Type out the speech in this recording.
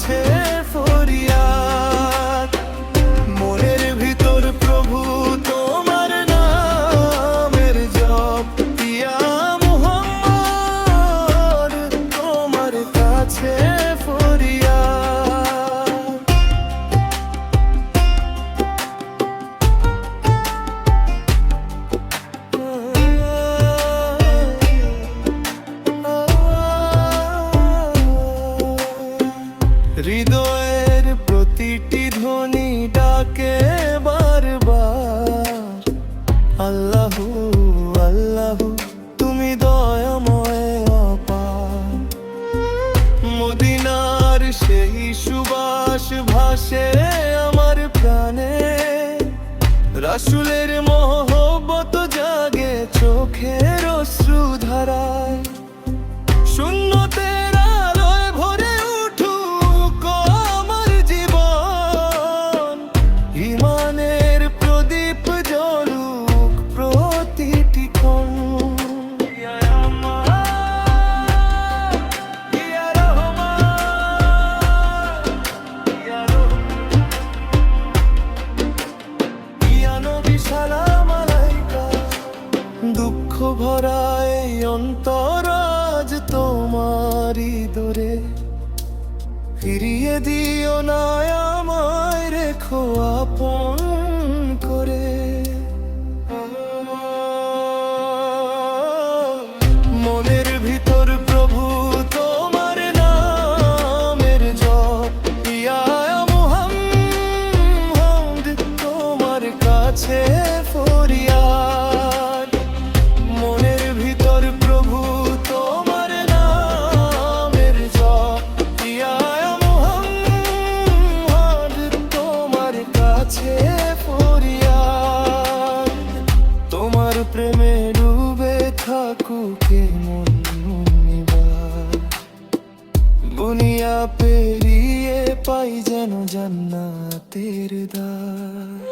কাছে ফরিয়াদ। মনের ভিতর প্রভু তোমার নামের জপ, ইয়া মুহাম্মদ তোমার কাছে ফরিয়াদ। হৃদয়ের প্রতিটি ধ্বনি ডাকে বারবার, আল্লাহু আল্লাহু তুমি দয়াময় অপার। মদিনার সেই সুবাস ভাসে আমার প্রাণে, রাসূলের মহব্বত জাগে চোখের অশ্রুধারায়। শূন্যতের আলোয় ভরে উঠুক আমার জীবন, ঈমানের প্রদীপ জ্বলুক প্রতিটি ক্ষণ। ইয়া আল্লাহ, ইয়া রহমান, ইয়া ইয়া নবী সালাম আলাইকা। দুঃখ ভরা এই অন্তর আজ তোমারই দরে, ফিরিয়ে দিও না আমায়, রেখো আপন করে। মনের ভিতর প্রভু তোমার নামের জপ, ইয়া মুহাম্মদ তোমার কাছে ফরিয়াদ। মনের ভিতর প্রভু তোমার নামের জপ, ইয়া মুহাম্মদ তোমার কাছে ফরিয়াদ। তোমার প্রেমে ডুবে থাকুক এ মন নিবার, দুনিয়া পেরিয়ে পাই যেন জান্নাতের দ্বার।